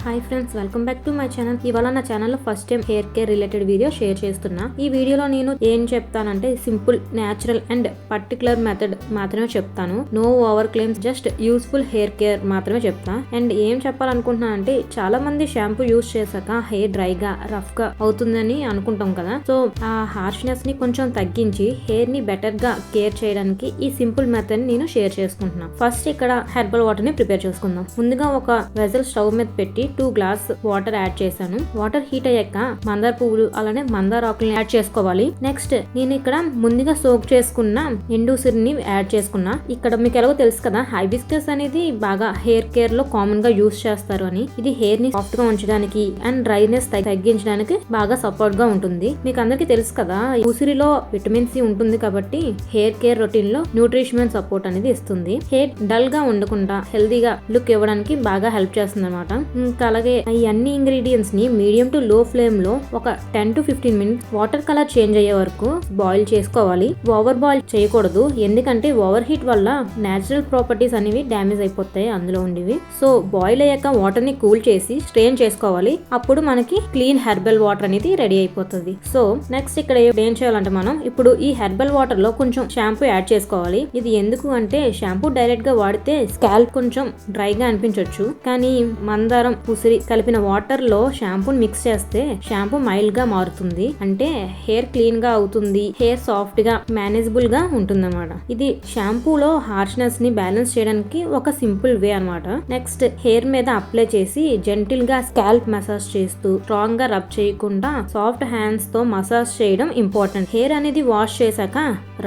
Hi friends, welcome back to my channel. ఇవాళ నా ఛానల్లో first time hair care related video share చేస్తున్నా. ఈ వీడియోలో నేను ఏం చెప్తానంటే simple, natural and particular method మాత్రమే చెప్తాను. No over claims, just useful hair care మాత్రమే చెప్తా. అండ్ ఏం చెప్పాలనుకుంటున్నానంటే, చాలా మంది షాంపూ యూస్ చేశాక హెయిర్ డ్రైగా, రఫ్ గా అవుతుందని అనుకుంటాం కదా. సో ఆ హార్ష్నెస్ ని కొంచెం తగ్గించి హెయిర్ ని బెటర్ గా కేర్ చేయడానికి ఈ సింపుల్ మెథడ్ నేను షేర్ చేసుకుంటున్నా. ఫస్ట్ ఇక్కడ హెర్బల్ వాటర్ ని ప్రిపేర్ చేసుకుందాం. ముందుగా ఒక వెజల్ స్టవ్ మీద పెట్టి 2 గ్లాస్ వాటర్ యాడ్ చేశాను. వాటర్ హీట్ అయ్యాక మందార పువ్వులు అలానే మందార ఆకుల్ని యాడ్ చేసుకోవాలి. నెక్స్ట్ నేను ఇక్కడ ముందుగా సోక్ చేసుకున్న ఎండుసిరిని యాడ్ చేసుకున్నా. ఇక్కడ మీకు ఎలాగో తెలుసు కదా, హైబిస్కస్ అనేది బాగా హెయిర్ కేర్ లో కామన్ గా యూస్ చేస్తారు అని. ఇది హెయిర్ ని సాఫ్ట్ గా ఉంచడానికి అండ్ డ్రైనెస్ తగ్గించడానికి బాగా సపోర్ట్ గా ఉంటుంది. మీకు అందరికీ తెలుసు కదా, ఉసిరిలో విటమిన్ సి ఉంటుంది కాబట్టి హెయిర్ కేర్ రొటీన్ లో న్యూట్రిషన్ సపోర్ట్ అనేది ఇస్తుంది. హెయిర్ డల్ గా ఉండకుండా హెల్దీగా లుక్ ఇవ్వడానికి బాగా హెల్ప్ చేస్తుంది అనమాట. అలాగే ఈ అన్ని ఇంగ్రీడియంట్స్ ని మీడియం టు లో ఫ్లేమ్ లో ఒక 10 to 15 minutes water colour change అయ్యే వరకు బాయిల్ చేసుకోవాలి. ఓవర్ బాయిల్ చేయకూడదు, ఎందుకంటే ఓవర్ హీట్ వల్ల నేచురల్ ప్రాపర్టీస్ అనేవి డ్యామేజ్ అయిపోతాయి అందులో ఉండేవి. సో బాయిల్ అయ్యాక వాటర్ ని కూల్ చేసి స్ట్రెయిన్ చేసుకోవాలి. అప్పుడు మనకి క్లీన్ హెర్బల్ వాటర్ అనేది రెడీ అయిపోతుంది. సో నెక్స్ట్ ఇక్కడ ఏం చేయాలంటే, మనం ఇప్పుడు ఈ హెర్బల్ వాటర్ లో కొంచెం షాంపూ యాడ్ చేసుకోవాలి. ఇది ఎందుకు అంటే, షాంపూ డైరెక్ట్ గా వాడితే స్కాల్ప్ కొంచెం డ్రైగా అనిపించవచ్చు, కానీ మందారం, ఉసిరి కలిపిన వాటర్ లో షాంపూని మిక్స్ చేస్తే షాంపూ మైల్డ్ గా మారుతుంది. అంటే హెయిర్ క్లీన్ గా అవుతుంది, హెయిర్ సాఫ్ట్ గా మేనేజబుల్ గా ఉంటుంది అన్నమాట. ఇది షాంపూలో హార్ష్నెస్ ని బ్యాలెన్స్ చేయడానికి ఒక సింపుల్ వే అన్నమాట. నెక్స్ట్ హెయిర్ మీద అప్లై చేసి జెంటిల్ గా స్కాల్ప్ మసాజ్ చేస్తూ, స్ట్రాంగ్ గా రబ్ చేయకుండా సాఫ్ట్ హ్యాండ్స్ తో మసాజ్ చేయడం ఇంపార్టెంట్. హెయిర్ అనేది వాష్ చేశాక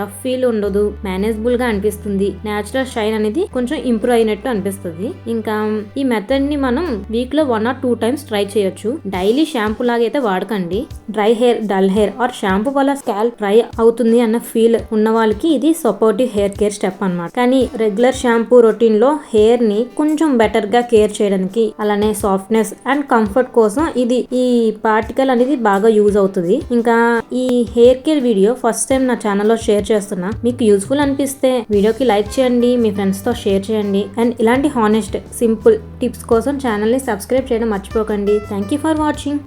రఫ్ ఫీల్ ఉండదు, మేనేజబుల్ గా అనిపిస్తుంది. నేచురల్ షైన్ అనేది కొంచెం ఇంప్రూవ్ అయినట్టు అనిపిస్తుంది. ఇంకా ఈ మెథడ్ ని మనం వీక్ లో 1 or 2 టైమ్స్ ట్రై చేయొచ్చు. డైలీ షాంపూ లాగైతే వాడకండి. Dry hair, dull hair or shampoo వల్ల స్కాల్ప్ డ్రై అవుతుంది అన్న ఫీల్ ఉన్న వాళ్ళకి ఇది సపోర్టివ్ హెయిర్ కేర్ స్టెప్ అన్నమాట. కానీ రెగ్యులర్ షాంపూ రొటీన్ లో హెయిర్ ని కొంచెం బెటర్ గా కేర్ చేయడానికి, అలానే సాఫ్ట్నెస్ అండ్ కంఫర్ట్ కోసం ఈ పార్టికల్ అనేది బాగా యూజ్ అవుతుంది. ఇంకా ఈ hair care video first time నా ఛానల్లో షేర్ చేస్తున్నా. మీకు యూస్ఫుల్ అనిపిస్తే వీడియోకి లైక్ చేయండి, మీ ఫ్రెండ్స్ తో షేర్ చేయండి. అండ్ ఇలాంటి హానెస్ట్ సింపుల్ టిప్స్ కోసం ఛానల్ ని సబ్స్క్రైబ్ చేయడం మర్చిపోకండి. Thank you for watching.